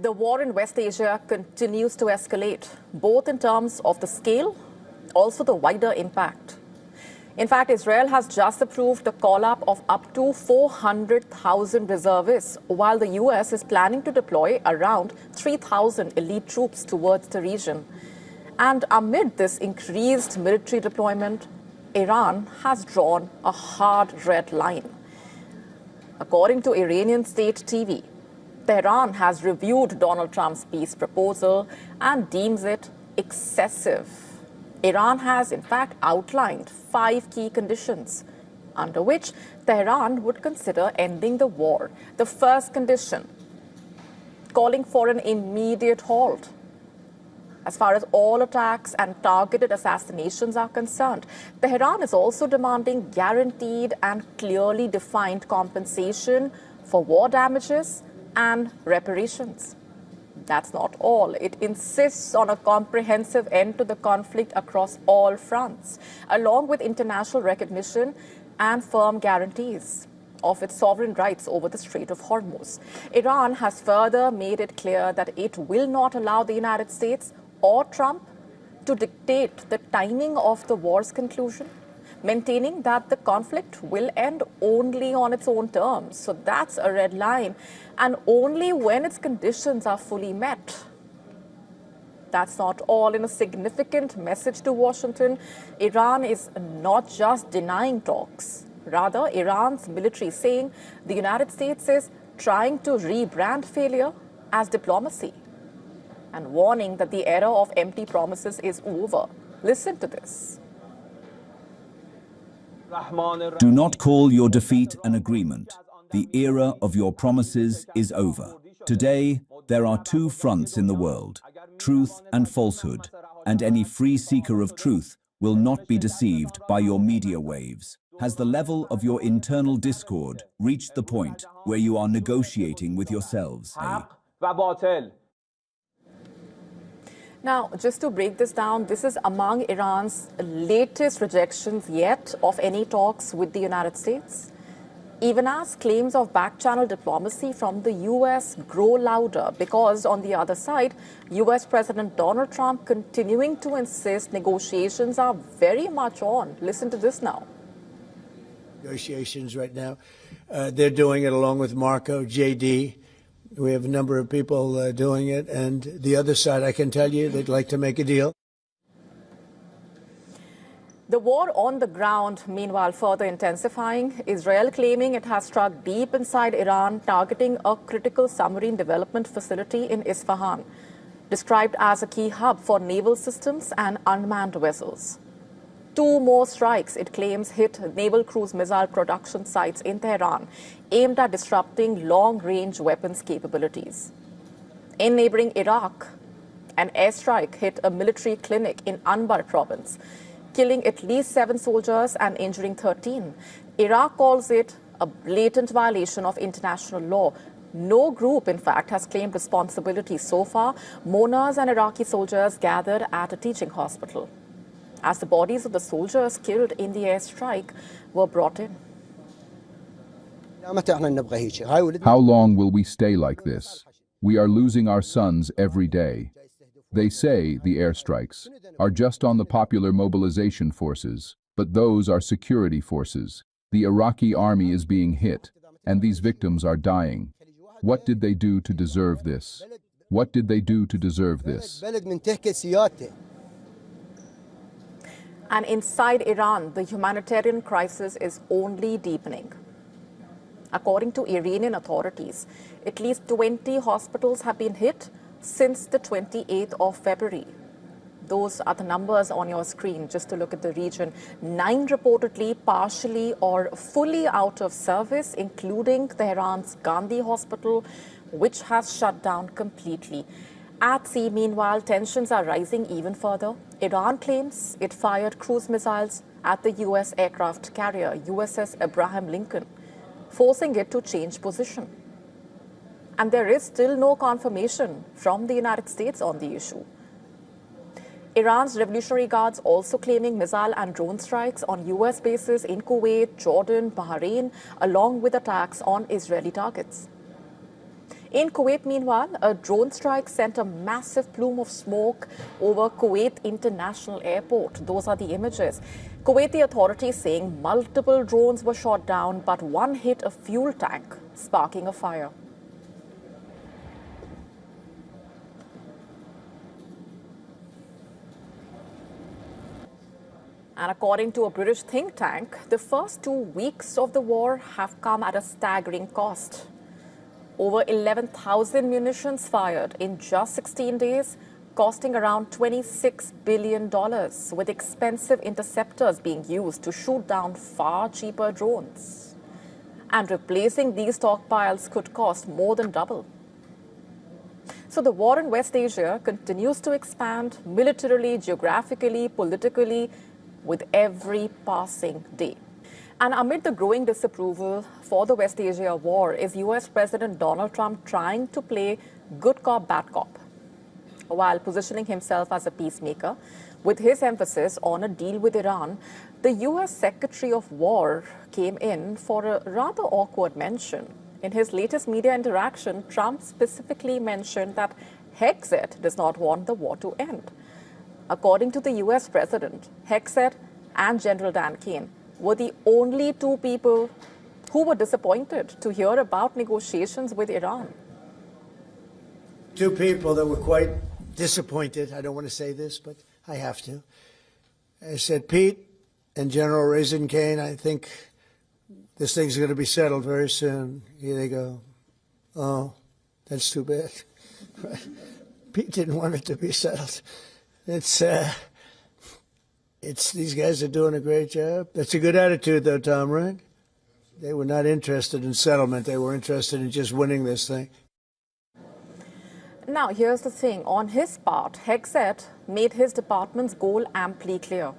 The war in West Asia continues to escalate, both in terms of the scale, also the wider impact. In fact, Israel has just approved the call-up of up to 400,000 reservists, while the US is planning to deploy around 3,000 elite troops towards the region. And amid this increased military deployment, Iran has drawn a hard red line. According to Iranian state TV, Tehran has reviewed Donald Trump's peace proposal and deems it excessive. Iran has, in fact, outlined 5 key conditions under which Tehran would consider ending the war. The first condition, calling for an immediate halt as far as all attacks and targeted assassinations are concerned. Tehran is also demanding guaranteed and clearly defined compensation for war damages and reparations. That's not all. It insists on a comprehensive end to the conflict across all fronts, along with international recognition and firm guarantees of its sovereign rights over the Strait of Hormuz. Iran has further made it clear that it will not allow the United States or Trump to dictate the timing of the war's conclusion, maintaining that the conflict will end only on its own terms. So that's a red line, and only when its conditions are fully met. That's not all. In a significant message to Washington, Iran is not just denying talks. Rather, Iran's military saying the United States is trying to rebrand failure as diplomacy, and warning that the era of empty promises is over. Listen to this. Do not call your defeat an agreement. The era of your promises is over. Today, there are 2 fronts in the world, truth and falsehood, and any free seeker of truth will not be deceived by your media waves. Has the level of your internal discord reached the point where you are negotiating with yourselves? Now, just to break this down, this is among Iran's latest rejections yet of any talks with the United States, even as claims of back-channel diplomacy from the US grow louder, because on the other side, US President Donald Trump continuing to insist negotiations are very much on. Listen to this now. Negotiations right now. They're doing it along with Marco, JD. We have a number of people doing it, and the other side, I can tell you, they'd like to make a deal. The war on the ground, meanwhile, further intensifying, Israel claiming it has struck deep inside Iran, targeting a critical submarine development facility in Isfahan, described as a key hub for naval systems and unmanned vessels. 2 more strikes, it claims, hit naval cruise missile production sites in Tehran, aimed at disrupting long-range weapons capabilities. In neighboring Iraq, an airstrike hit a military clinic in Anbar province, killing at least 7 soldiers and injuring 13. Iraq calls it a blatant violation of international law. No group, in fact, has claimed responsibility so far. Mourners and Iraqi soldiers gathered at a teaching hospital as the bodies of the soldiers killed in the airstrike were brought in. How long will we stay like this? We are losing our sons every day. They say the airstrikes are just on the popular mobilization forces, but those are security forces. The Iraqi army is being hit, and these victims are dying. What did they do to deserve this? What did they do to deserve this? And inside Iran, the humanitarian crisis is only deepening. According to Iranian authorities, at least 20 hospitals have been hit since the 28th of February. Those are the numbers on your screen, just to look at the region. 9 reportedly partially or fully out of service, including Tehran's Gandhi Hospital, which has shut down completely. At sea, meanwhile, tensions are rising even further. Iran claims it fired cruise missiles at the U.S. aircraft carrier USS Abraham Lincoln, forcing it to change position. And there is still no confirmation from the United States on the issue. Iran's Revolutionary Guards also claiming missile and drone strikes on U.S. bases in Kuwait, Jordan, Bahrain, along with attacks on Israeli targets. In Kuwait, meanwhile, a drone strike sent a massive plume of smoke over Kuwait International Airport. Those are the images. Kuwaiti authorities saying multiple drones were shot down, but one hit a fuel tank, sparking a fire. And according to a British think tank, the first 2 weeks of the war have come at a staggering cost. Over 11,000 munitions fired in just 16 days, costing around $26 billion, with expensive interceptors being used to shoot down far cheaper drones. And replacing these stockpiles could cost more than double. So the war in West Asia continues to expand militarily, geographically, politically, with every passing day. And amid the growing disapproval for the West Asia war is US President Donald Trump trying to play good cop, bad cop, while positioning himself as a peacemaker. With his emphasis on a deal with Iran, the US Secretary of War came in for a rather awkward mention. In his latest media interaction, Trump specifically mentioned that Hegseth does not want the war to end. According to the US president, Hegseth and General Dan Kane were the only two people who were disappointed to hear about negotiations with Iran. Two people that were quite disappointed. I don't want to say this, but I have to. I said, Pete and General Raisin Kane, I think this thing's going to be settled very soon. Here they go. Oh, that's too bad. Pete didn't want it to be settled. It's these guys are doing a great job. That's a good attitude, though, Tom, right? They were not interested in settlement. They were interested in just winning this thing. Now, here's the thing. On his part, Hegseth made his department's goal amply clear.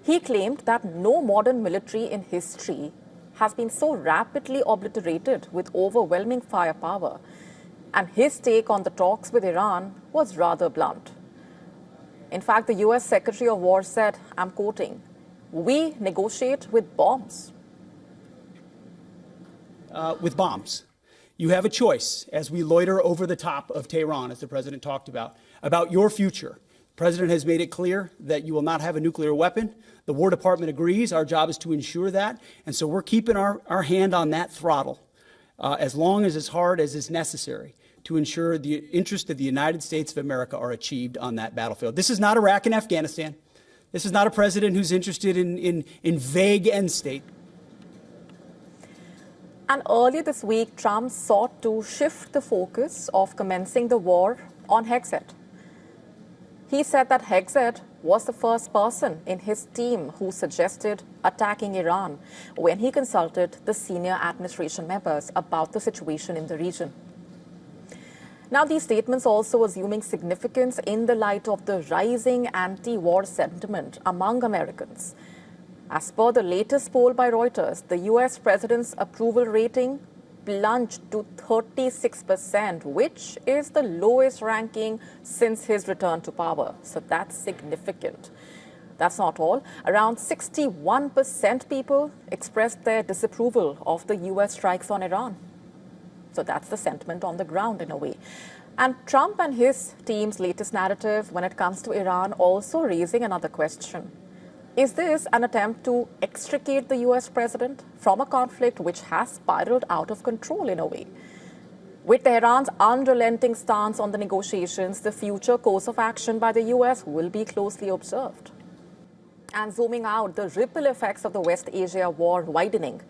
He claimed that no modern military in history has been so rapidly obliterated with overwhelming firepower. And his take on the talks with Iran was rather blunt. In fact, the US Secretary of War said, I'm quoting, "We negotiate with bombs." With bombs. You have a choice as we loiter over the top of Tehran, as the president talked about your future. The president has made it clear that you will not have a nuclear weapon. The War Department agrees. Our job is to ensure that. And so we're keeping our hand on that throttle as long as hard as is necessary to ensure the interests of the United States of America are achieved on that battlefield. This is not Iraq and Afghanistan. This is not a president who's interested in vague end state. And earlier this week, Trump sought to shift the focus of commencing the war on Hegseth. He said that Hegseth was the first person in his team who suggested attacking Iran when he consulted the senior administration members about the situation in the region. Now, these statements also assuming significance in the light of the rising anti-war sentiment among Americans. As per the latest poll by Reuters, the US president's approval rating plunged to 36%, which is the lowest ranking since his return to power. So that's significant. That's not all. Around 61% people expressed their disapproval of the US strikes on Iran. So that's the sentiment on the ground in a way. And Trump and his team's latest narrative when it comes to Iran also raising another question. Is this an attempt to extricate the US president from a conflict which has spiraled out of control in a way? With Tehran's unrelenting stance on the negotiations, the future course of action by the US will be closely observed. And zooming out, the ripple effects of the West Asia war widening,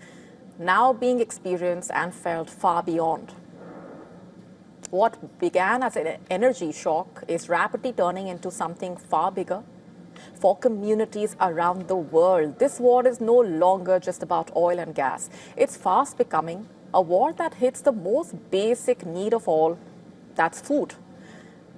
now being experienced and felt far beyond. What began as an energy shock is rapidly turning into something far bigger. For communities around the world, this war is no longer just about oil and gas. It's fast becoming a war that hits the most basic need of all, that's food.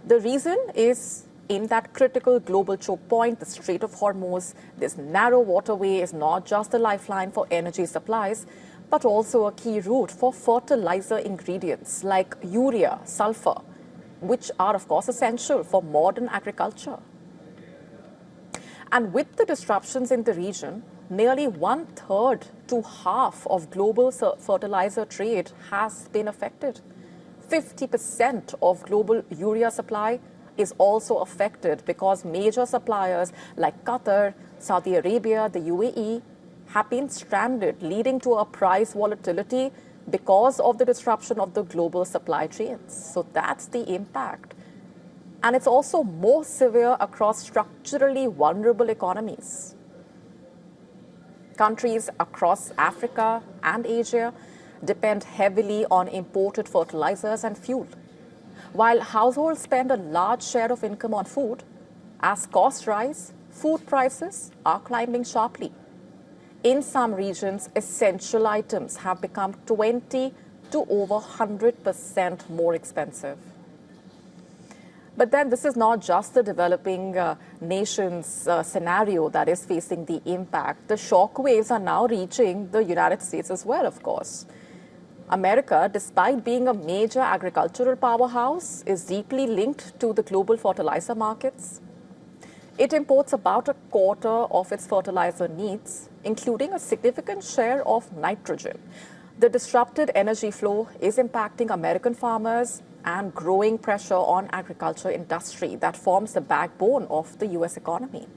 The reason is in that critical global choke point, the Strait of Hormuz. This narrow waterway is not just a lifeline for energy supplies, but also a key route for fertilizer ingredients like urea, sulfur, which are, of course, essential for modern agriculture. And with the disruptions in the region, nearly 1/3 to half of global fertilizer trade has been affected. 50% of global urea supply is also affected because major suppliers like Qatar, Saudi Arabia, the UAE have been stranded, leading to a price volatility because of the disruption of the global supply chains. So that's the impact. And it's also more severe across structurally vulnerable economies. Countries across Africa and Asia depend heavily on imported fertilizers and fuel. While households spend a large share of income on food, as costs rise, food prices are climbing sharply. In some regions, essential items have become 20 to over 100% more expensive. But then this is not just the developing nations scenario that is facing the impact. The shockwaves are now reaching the United States as well, of course. America, despite being a major agricultural powerhouse, is deeply linked to the global fertilizer markets. It imports about a quarter of its fertilizer needs, including a significant share of nitrogen. The disrupted energy flow is impacting American farmers and growing pressure on agriculture industry that forms the backbone of the US economy.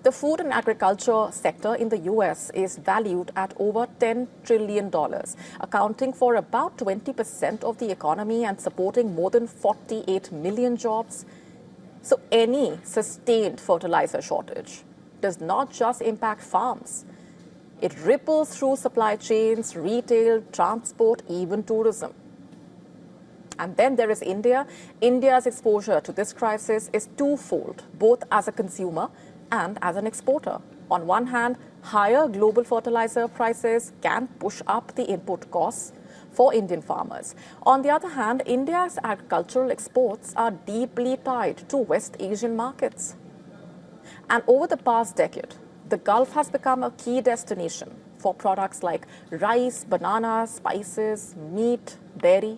The food and agriculture sector in the US is valued at over $10 trillion, accounting for about 20% of the economy and supporting more than 48 million jobs. So any sustained fertilizer shortage does not just impact farms. It ripples through supply chains, retail, transport, even tourism. And then there is India. India's exposure to this crisis is twofold, both as a consumer and as an exporter. On one hand, higher global fertilizer prices can push up the input costs for Indian farmers. On the other hand, India's agricultural exports are deeply tied to West Asian markets. And over the past decade, the Gulf has become a key destination for products like rice, bananas, spices, meat, dairy.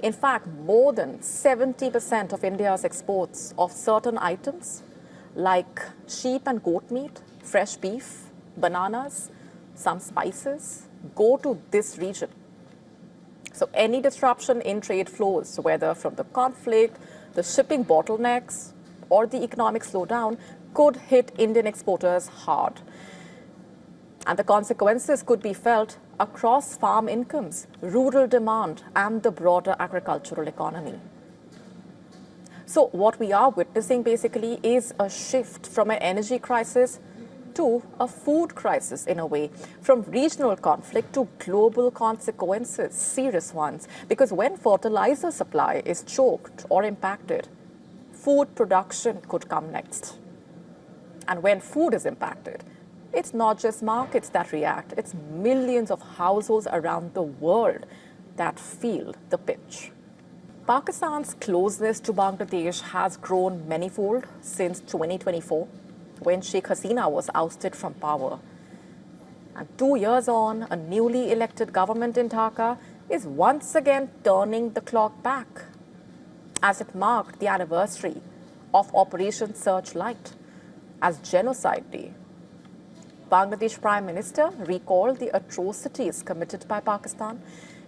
In fact, more than 70% of India's exports of certain items like sheep and goat meat, fresh beef, bananas, some spices, go to this region. So any disruption in trade flows, whether from the conflict, the shipping bottlenecks, or the economic slowdown, could hit Indian exporters hard. And the consequences could be felt across farm incomes, rural demand, and the broader agricultural economy. So what we are witnessing basically is a shift from an energy crisis to a food crisis in a way, from regional conflict to global consequences, serious ones. Because when fertilizer supply is choked or impacted, food production could come next. And when food is impacted, it's not just markets that react, it's millions of households around the world that feel the pinch. Pakistan's closeness to Bangladesh has grown manifold since 2024, when Sheikh Hasina was ousted from power. And 2 years on, a newly elected government in Dhaka is once again turning the clock back, as it marked the anniversary of Operation Searchlight as Genocide Day. Bangladesh Prime Minister recalled the atrocities committed by Pakistan.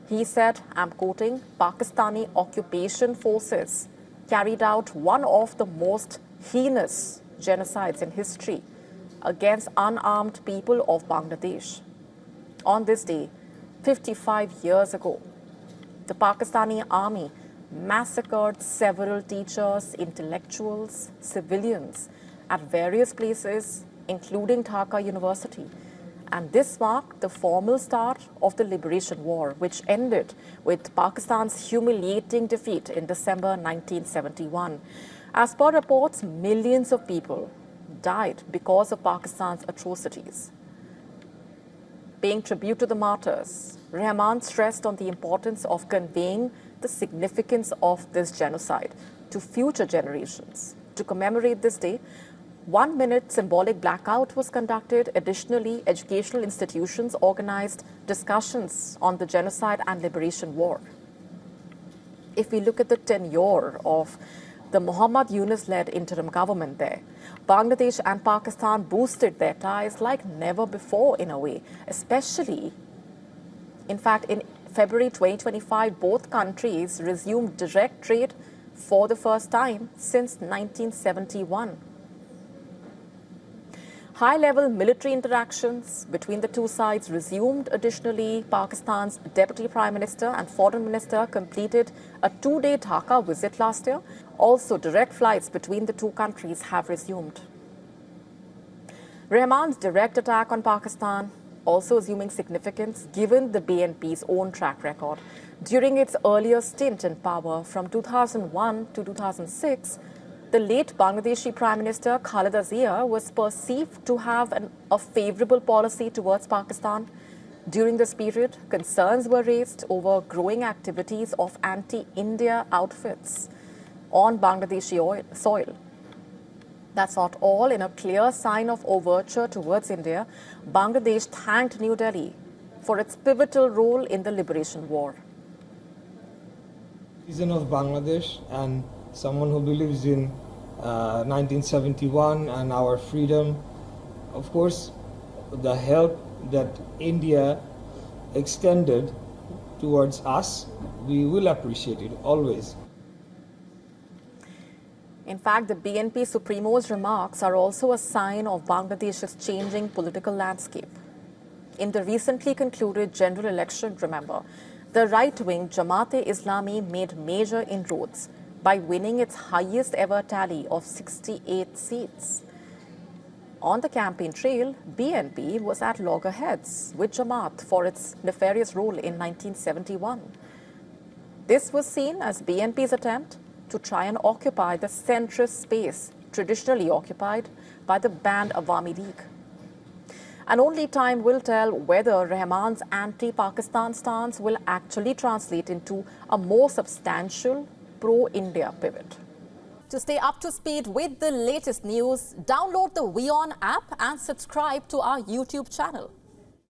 He said, I'm quoting, Pakistani occupation forces carried out one of the most heinous genocides in history against unarmed people of Bangladesh. On this day, 55 years ago, the Pakistani army massacred several teachers, intellectuals, civilians at various places, including Dhaka University. And this marked the formal start of the Liberation War, which ended with Pakistan's humiliating defeat in December 1971. As per reports, millions of people died because of Pakistan's atrocities. Paying tribute to the martyrs, Rahman stressed on the importance of conveying the significance of this genocide to future generations. To commemorate this day, 1 minute symbolic blackout was conducted. Additionally, educational institutions organized discussions on the genocide and liberation war. If we look at the tenure of the Muhammad Yunus-led interim government there, Bangladesh and Pakistan boosted their ties like never before in a way, especially, in fact, in February 2025, both countries resumed direct trade for the first time since 1971. High-level military interactions between the two sides resumed. Additionally, Pakistan's Deputy Prime Minister and Foreign Minister completed a 2-day Dhaka visit last year. Also, direct flights between the two countries have resumed. Rahman's direct attack on Pakistan also assuming significance given the BNP's own track record. During its earlier stint in power from 2001 to 2006, the late Bangladeshi Prime Minister Khaleda Zia was perceived to have a favorable policy towards Pakistan. During this period, concerns were raised over growing activities of anti-India outfits on Bangladeshi soil. That's not all. In a clear sign of overture towards India, Bangladesh thanked New Delhi for its pivotal role in the liberation war. Citizen of Bangladesh and someone who believes in 1971 and our freedom, of course, the help that India extended towards us, we will appreciate it always. In fact, the BNP Supremo's remarks are also a sign of Bangladesh's changing political landscape. In the recently concluded general election, remember, the right-wing Jamaat-e-Islami made major inroads by winning its highest ever tally of 68 seats. On the campaign trail, BNP was at loggerheads with Jamaat for its nefarious role in 1971. This was seen as BNP's attempt to try and occupy the centrist space traditionally occupied by the banned Awami League. And only time will tell whether Rahman's anti-Pakistan stance will actually translate into a more substantial pro-India pivot. To stay up to speed with the latest news, download the WION app and subscribe to our YouTube channel.